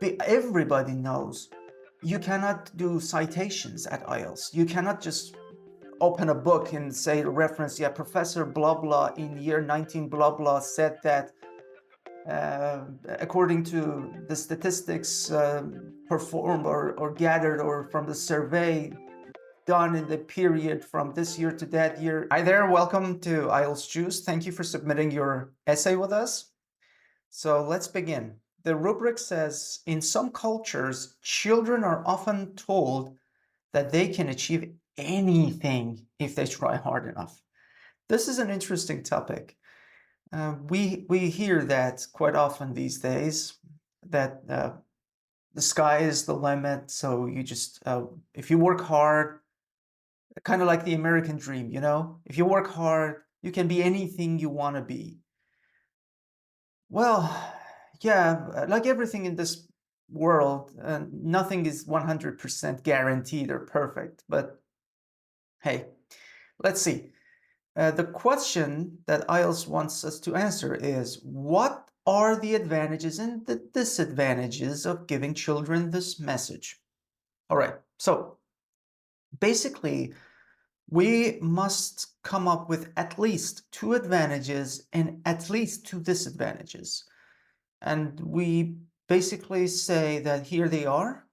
Everybody knows you cannot do citations at IELTS. You cannot just open a book and say reference, yeah, Professor blah blah in year 19 blah blah said that according to the statistics performed or gathered or from the survey done in the period from this year to that year. Hi there, welcome to IELTS Juice. Thank you for submitting your essay with us. So let's begin. The rubric says, in some cultures, children are often told that they can achieve anything if they try hard enough. This is an interesting topic. We hear that quite often these days, that the sky is the limit. So you just, if you work hard, kind of like the American dream, you know, if you work hard, you can be anything you want to be. Well, yeah, like everything in this world, nothing is 100% guaranteed or perfect. But hey, let's see. The question that IELTS wants us to answer is, what are the advantages and the disadvantages of giving children this message? All right, so basically, we must come up with at least 2 advantages and at least 2 disadvantages. And we basically say that here they are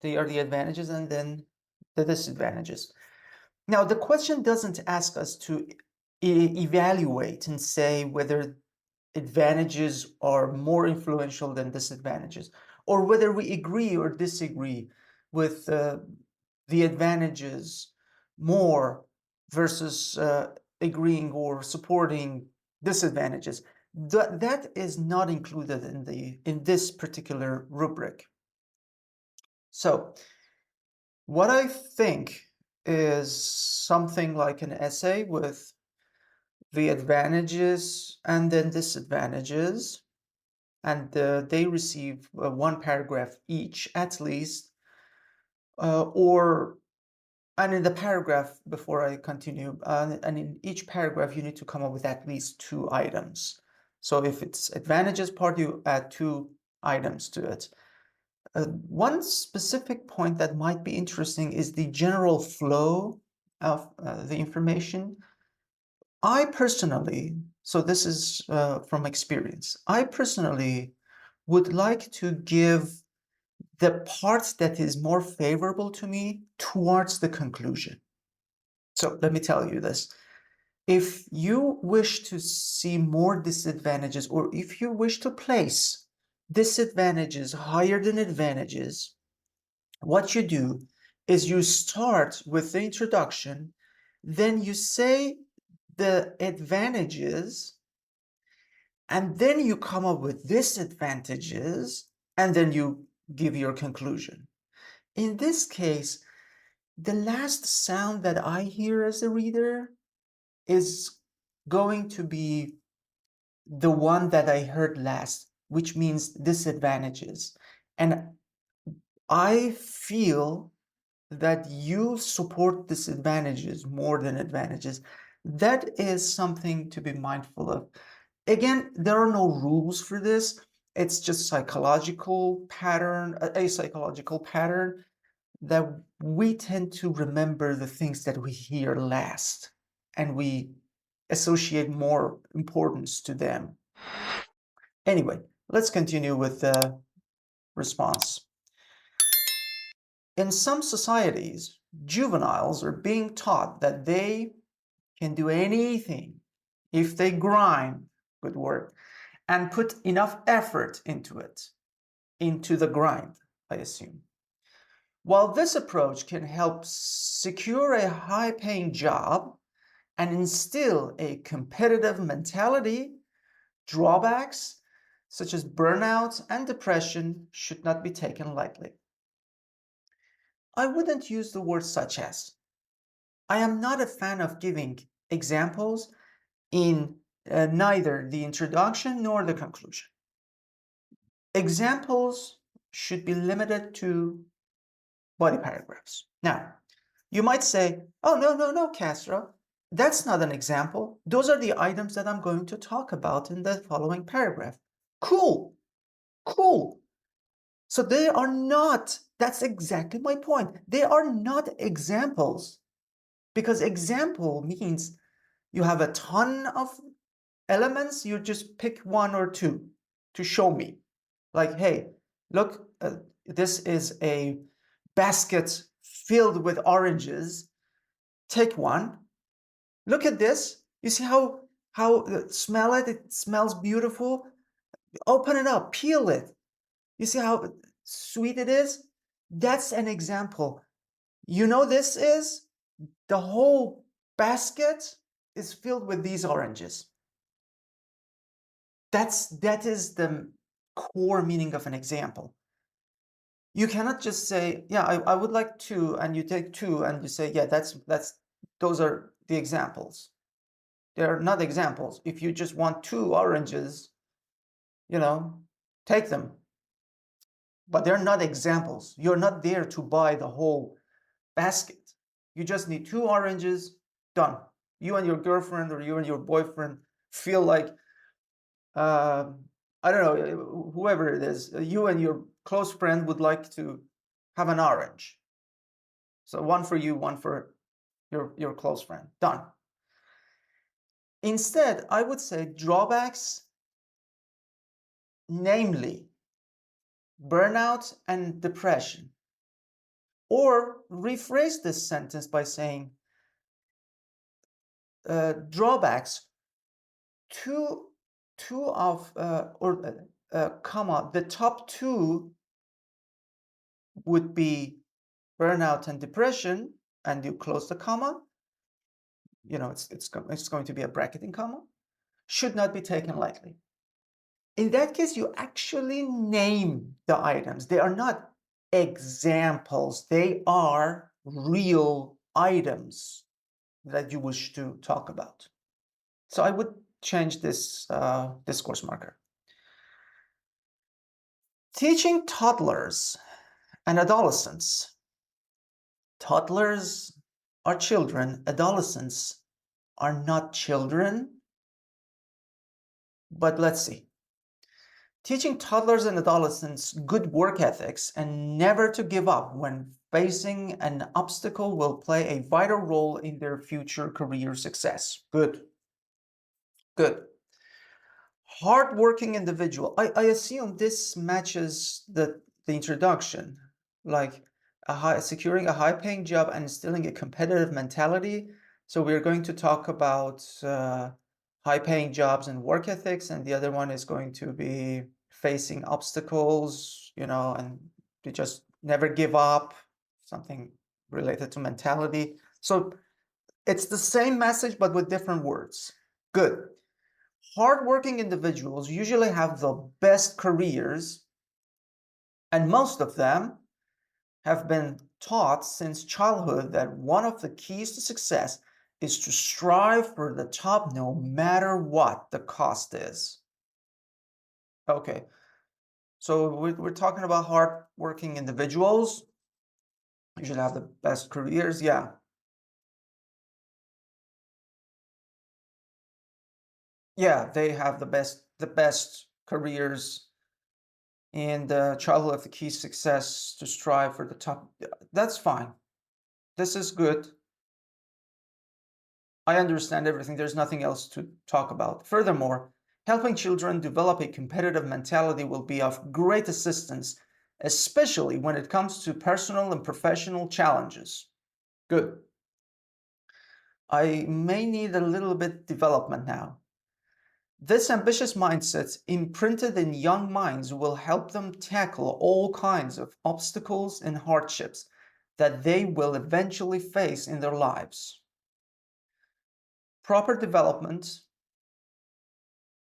the advantages and then the disadvantages. Now, the question doesn't ask us to evaluate and say whether advantages are more influential than disadvantages, or whether we agree or disagree with the advantages more versus agreeing or supporting disadvantages. That is not included in this particular rubric. So what I think is something like an essay with the advantages and then disadvantages, and they receive 1 paragraph each at least, and in the paragraph, before I continue, and in each paragraph you need to come up with at least 2 items. So if it's advantages part, you add 2 items to it. One specific point that might be interesting is the general flow of the information. I personally, so this is from experience, I personally would like to give the part that is more favorable to me towards the conclusion. So let me tell you this. If you wish to see more disadvantages, or if you wish to place disadvantages higher than advantages, what you do is you start with the introduction, then you say the advantages, and then you come up with disadvantages, and then you give your conclusion. In this case, the last sound that I hear as a reader is going to be the one that I heard last, which means disadvantages. And I feel that you support disadvantages more than advantages. That is something to be mindful of. Again, there are no rules for this. It's just psychological pattern, a psychological pattern that we tend to remember the things that we hear last, and we associate more importance to them. Anyway, let's continue with the response. In some societies, juveniles are being taught that they can do anything if they grind, good word, and put enough effort into it, into the grind, I assume. While this approach can help secure a high-paying job and instill a competitive mentality, drawbacks such as burnout and depression should not be taken lightly. I wouldn't use the word such as. I am not a fan of giving examples in neither the introduction nor the conclusion. Examples should be limited to body paragraphs. Now, you might say, oh, no, Kasra, that's not an example. Those are the items that I'm going to talk about in the following paragraph. Cool. So they are not, that's exactly my point. They are not examples, because example means you have a ton of elements, you just pick one or two to show me. Like, hey, look, this is a basket filled with oranges. Take one. Look at this. You see how smell it? It smells beautiful. Open it up, peel it. You see how sweet it is? That's an example. You know, this is the whole basket is filled with these oranges. That is the core meaning of an example. You cannot just say, yeah, I would like two, and you take two and you say, yeah, those are the examples. They're not examples. If you just want two oranges, you know, take them. But they're not examples. You're not there to buy the whole basket. You just need two oranges, done. You and your girlfriend or you and your boyfriend feel like, I don't know, whoever it is, you and your close friend would like to have an orange. So one for you, one for your close friend, done. Instead, I would say drawbacks, namely burnout and depression. Or rephrase this sentence by saying drawbacks, two of comma, the top two would be burnout and depression, and you close the comma. You know, it's going to be a bracketing comma. Should not be taken lightly. In that case, you actually name the items. They are not examples. They are real items that you wish to talk about. So I would change this discourse marker. Teaching toddlers and adolescents. Toddlers are children. Adolescents are not children. But let's see. Teaching toddlers and adolescents good work ethics and never to give up when facing an obstacle will play a vital role in their future career success. Good. Good. Hardworking individual. I assume this matches the introduction, like securing a high-paying job and instilling a competitive mentality. So we're going to talk about high-paying jobs and work ethics, and the other one is going to be facing obstacles, you know, and to just never give up, something related to mentality. So it's the same message, but with different words. Good. Hardworking individuals usually have the best careers, and most of them have been taught since childhood that one of the keys to success is to strive for the top no matter what the cost is. Okay, so we're talking about hardworking individuals. Usually have the best careers, yeah. Yeah, they have the best careers, and childhood of the key success to strive for the top. That's fine. This is good. I understand everything. There's nothing else to talk about. Furthermore, helping children develop a competitive mentality will be of great assistance, especially when it comes to personal and professional challenges. Good. I may need a little bit development now. This ambitious mindset imprinted in young minds will help them tackle all kinds of obstacles and hardships that they will eventually face in their lives. Proper development,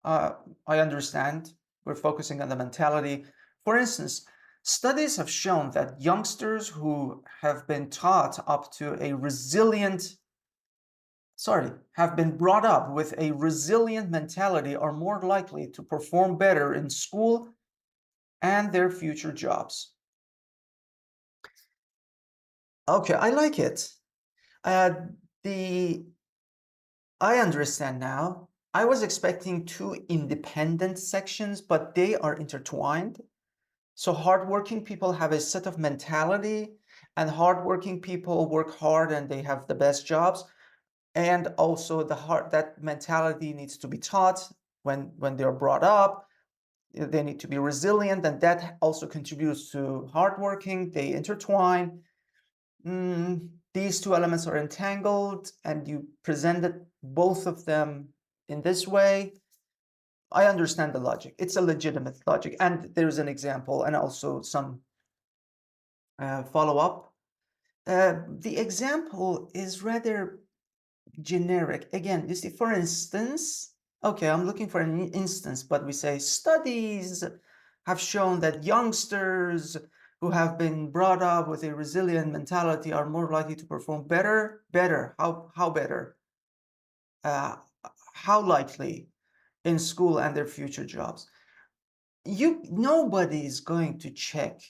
I understand, we're focusing on the mentality. For instance, studies have shown that youngsters who have been brought up with a resilient mentality are more likely to perform better in school and their future jobs. Okay, I like it. I understand now. I was expecting two independent sections, but they are intertwined. So hardworking people have a set of mentality, and hardworking people work hard and they have the best jobs. And also that mentality needs to be taught when they're brought up. They need to be resilient, and that also contributes to hardworking. They intertwine. These two elements are entangled, and you presented both of them in this way. I understand the logic. It's a legitimate logic, and there's an example and also some follow-up. The example is rather generic. Again, you see, for instance, okay, I'm looking for an instance, but we say studies have shown that youngsters who have been brought up with a resilient mentality are more likely to perform better. How better? Uh, how likely in school and their future jobs? Nobody's going to check.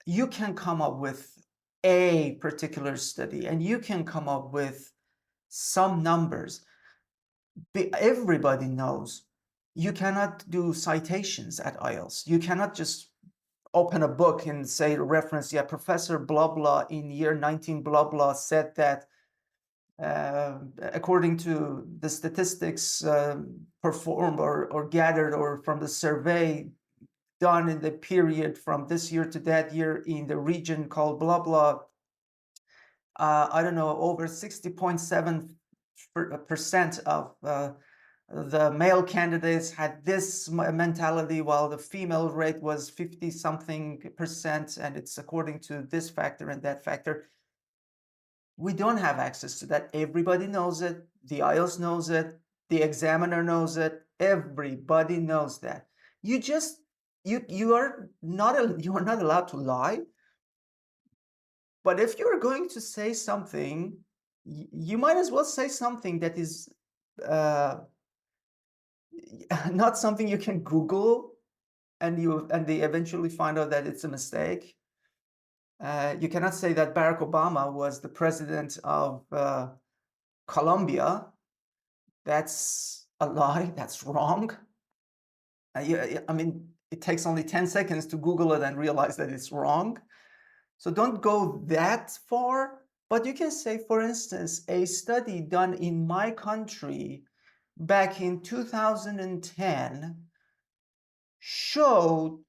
You can come up with a particular study and you can come up with some numbers. Everybody knows you cannot do citations at IELTS. You cannot just open a book and say reference, yeah, Professor blah blah in year 19 blah blah said that according to the statistics performed or gathered or from the survey done in the period from this year to that year in the region called blah blah, I don't know, over 60.7% of the male candidates had this mentality, while the female rate was 50 something percent, and it's according to this factor and that factor. We don't have access to that. Everybody knows it. The IELTS knows it. The examiner knows it. Everybody knows that. You are not allowed to lie. But if you're going to say something, you might as well say something that is not something you can Google and they eventually find out that it's a mistake. You cannot say that Barack Obama was the president of Colombia. That's a lie. That's wrong. I mean, it takes only 10 seconds to Google it and realize that it's wrong. So don't go that far, but you can say, for instance, a study done in my country back in 2010 showed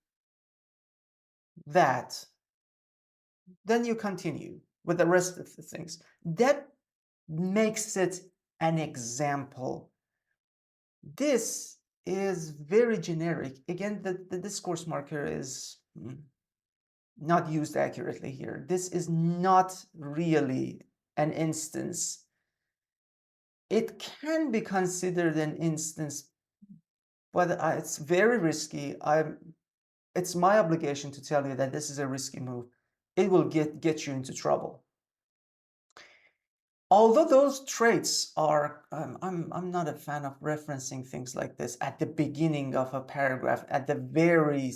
that. Then you continue with the rest of the things. That makes it an example. This is very generic. Again, the discourse marker is not used accurately here. This is not really an instance. It can be considered an instance, but it's very risky. It's my obligation to tell you that this is a risky move. It will get you into trouble. Although those traits are, I'm not a fan of referencing things like this at the beginning of a paragraph, at the very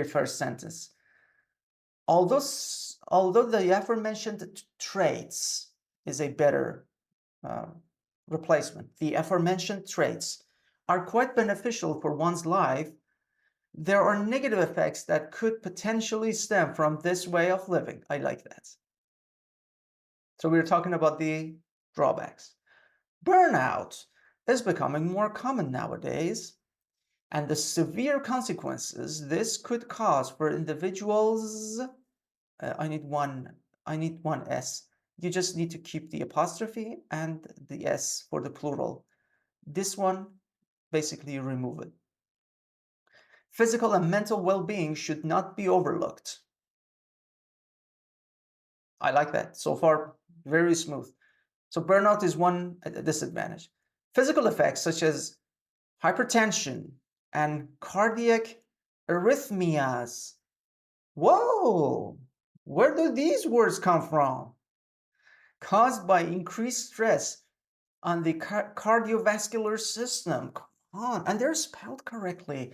first sentence. Although the aforementioned traits is a better replacement, the aforementioned traits are quite beneficial for one's life, there are negative effects that could potentially stem from this way of living. I like that. So we're talking about the drawbacks. Burnout is becoming more common nowadays, and the severe consequences this could cause for individuals. I need one S. You just need to keep the apostrophe and the S for the plural. This one, basically you remove it. Physical and mental well-being should not be overlooked. I like that. So far, very smooth. So burnout is one disadvantage. Physical effects such as hypertension and cardiac arrhythmias. Whoa! Where do these words come from? Caused by increased stress on the cardiovascular system. Come on, and they're spelled correctly.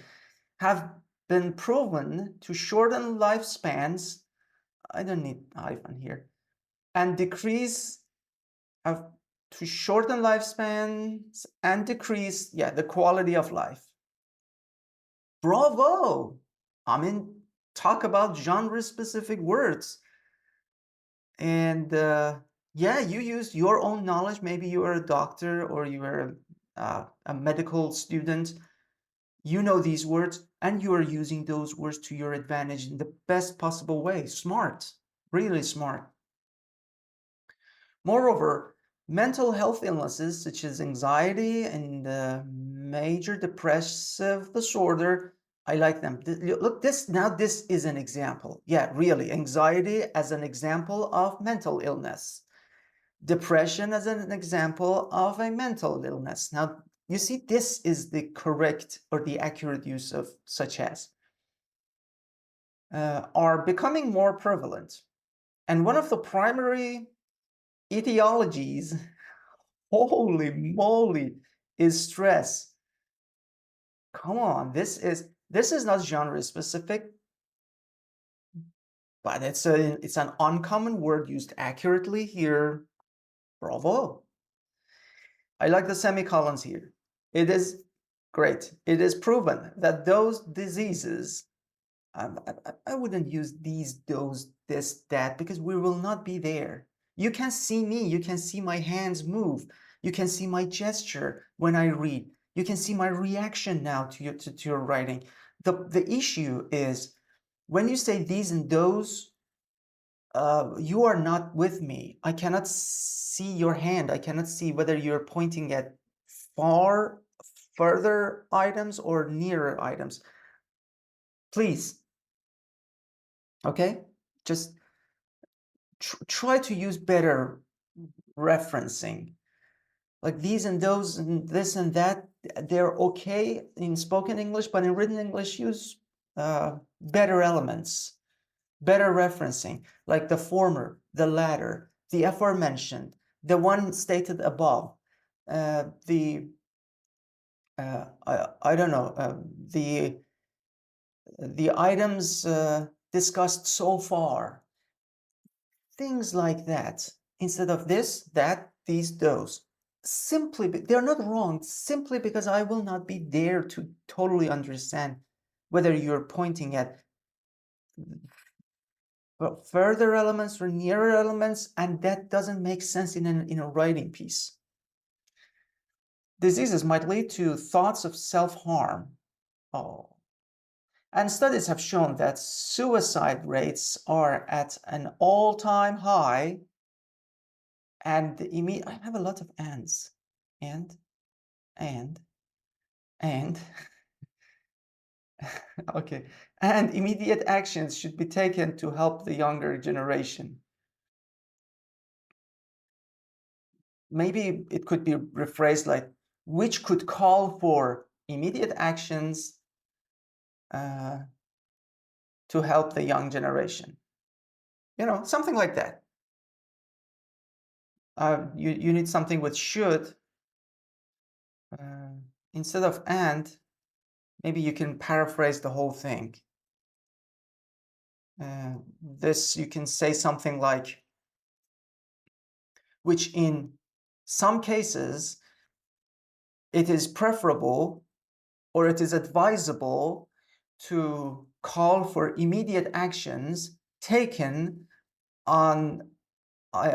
Have been proven to shorten lifespans. I don't need hyphen here. And to shorten lifespans and decrease, the quality of life. Bravo! I mean, talk about genre-specific words. And yeah, you use your own knowledge. Maybe you are a doctor or you are a medical student. You know these words and you are using those words to your advantage in the best possible way. Smart, really smart. Moreover, mental health illnesses such as anxiety and major depressive disorder, I like them. Look, this is an example. Yeah, really, anxiety as an example of mental illness. Depression as an example of a mental illness. Now, you see, this is the correct or the accurate use of such as are becoming more prevalent. And one of the primary etiologies, holy moly, is stress. Come on, this is not genre specific, but it's an uncommon word used accurately here. Bravo. I like the semicolons here. It is great. It is proven that those diseases, I wouldn't use these, those, this, that, because we will not be there. You can see me. You can see my hands move. You can see my gesture when I read. You can see my reaction now to your writing. The issue is when you say these and those, you are not with me. I cannot see your hand. I cannot see whether you're pointing at further items or nearer items. Please, okay? Just try to use better referencing. Like these and those and this and that, they're okay in spoken English, but in written English, use better elements, better referencing, like the former, the latter, the aforementioned, the one stated above, I don't know, the items discussed so far, things like that. Instead of this, that, these, those. Simply, they're not wrong, simply because I will not be there to totally understand whether you're pointing at further elements or nearer elements, and that doesn't make sense in a writing piece. Diseases might lead to thoughts of self-harm. Oh. And studies have shown that suicide rates are at an all-time high. And I have a lot of ands. And, and, okay. And immediate actions should be taken to help the younger generation. Maybe it could be rephrased like, which could call for immediate actions to help the young generation. You know, something like that. You need something with should. Instead of and, maybe you can paraphrase the whole thing. This, you can say something like, which in some cases, it is preferable or it is advisable to call for immediate actions taken on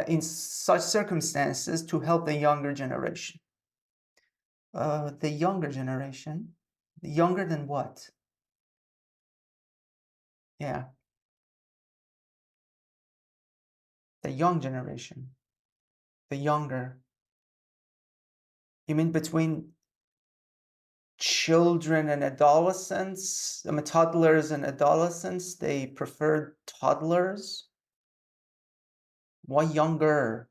in such circumstances to help the younger generation. The younger generation? Younger than what? Yeah, the young generation. The younger. You mean between children and adolescents? I mean, toddlers and adolescents, they prefer toddlers? Why younger?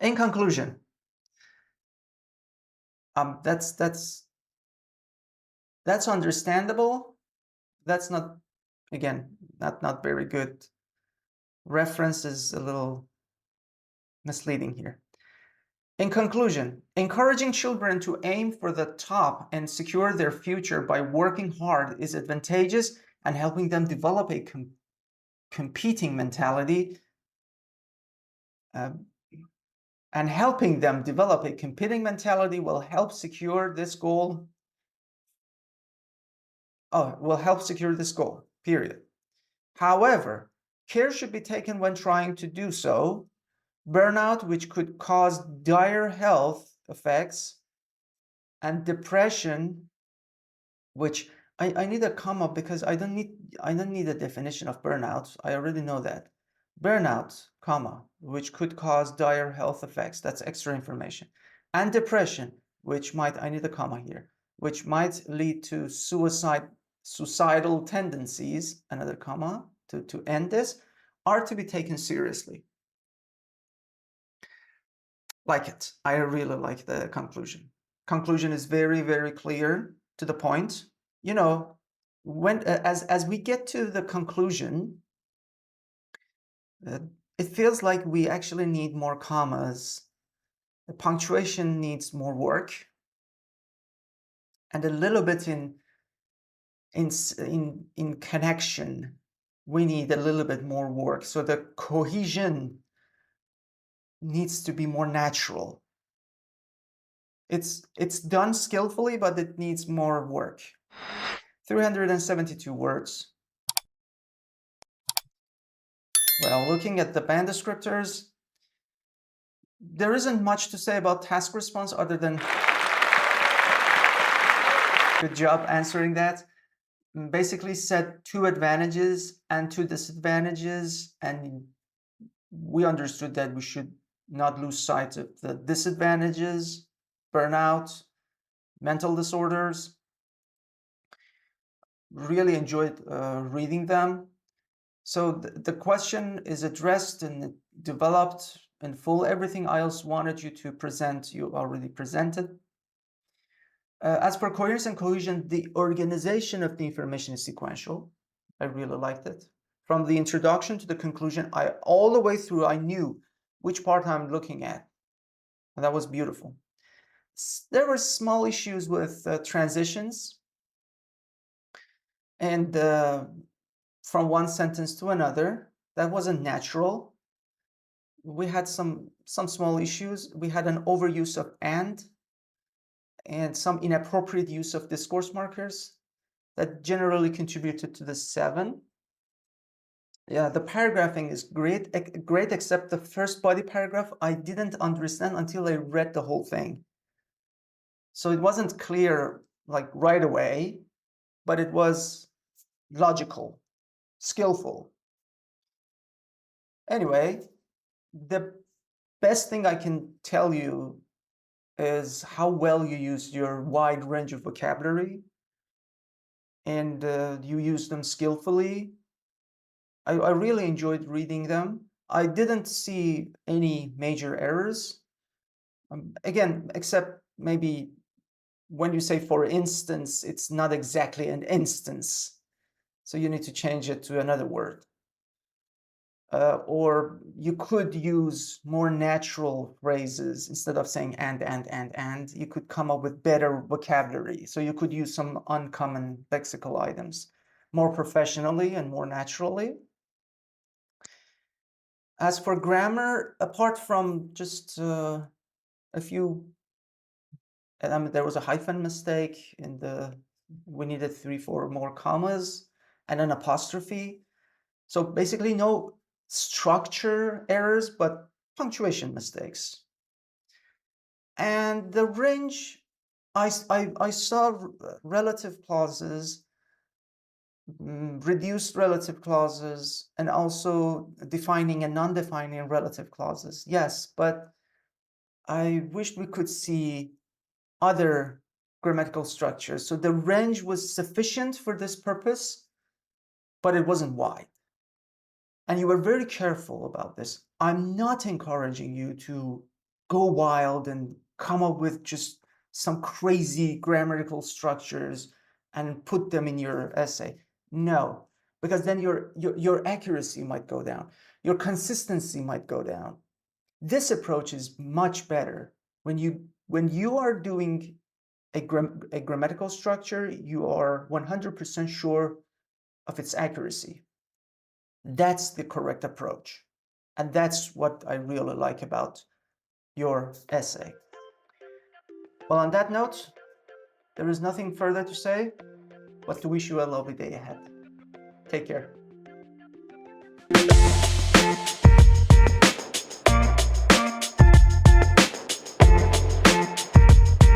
In conclusion, that's understandable. That's not, again, not very good. Reference is a little misleading here. In conclusion, encouraging children to aim for the top and secure their future by working hard is advantageous, and helping them develop a competing mentality will help secure this goal will help secure this goal, period. However, care should be taken when trying to do so. Burnout, which could cause dire health effects, and depression, which I need a comma because I don't need a definition of burnout. I already know that. Burnout, comma, which could cause dire health effects. That's extra information. And depression, which might, I need a comma here, which might lead to suicidal tendencies, another comma, to end this, are to be taken seriously. Like it. I really like the conclusion. Conclusion is very, very clear, to the point. You know, when as we get to the conclusion, it feels like we actually need more commas. The punctuation needs more work, and a little bit in connection, we need a little bit more work. So the cohesion needs to be more natural. It's done skillfully, but it needs more work. 372 words. Well, looking at the band descriptors, there isn't much to say about task response other than good job answering that. Basically said 2 advantages and 2 disadvantages, and we understood that we should not lose sight of the disadvantages: burnout, mental disorders. Really enjoyed reading them. So the question is addressed and developed in full. Everything IELTS wanted you to present, you already presented. As for coherence and cohesion, the organization of the information is sequential. I really liked it. From the introduction to the conclusion, all the way through, I knew which part I'm looking at. And that was beautiful. There were small issues with transitions. And from one sentence to another, that wasn't natural. We had some small issues. We had an overuse of and some inappropriate use of discourse markers that generally contributed to the 7. Yeah, the paragraphing is great, except the first body paragraph I didn't understand until I read the whole thing. So it wasn't clear like right away, but it was logical, skillful. Anyway, the best thing I can tell you is how well you use your wide range of vocabulary, and you use them skillfully. I really enjoyed reading them. I didn't see any major errors. Again, except maybe when you say for instance, it's not exactly an instance. So you need to change it to another word. Or you could use more natural phrases instead of saying and. You could come up with better vocabulary. So you could use some uncommon lexical items more professionally and more naturally. As for grammar, apart from just a few, there was a hyphen mistake in we needed 3-4 more commas and an apostrophe. So basically no structure errors, but punctuation mistakes. And the range, I saw relative clauses, reduced relative clauses, and also defining and non-defining relative clauses. Yes, but I wished we could see other grammatical structures. So the range was sufficient for this purpose, but it wasn't wide. And you were very careful about this. I'm not encouraging you to go wild and come up with just some crazy grammatical structures and put them in your essay. No, because then your accuracy might go down. Your consistency might go down. This approach is much better. When you are doing a grammatical structure, you are 100% sure of its accuracy. That's the correct approach. And that's what I really like about your essay. Well, on that note, there is nothing further to say. but to wish you a lovely day ahead. Take care.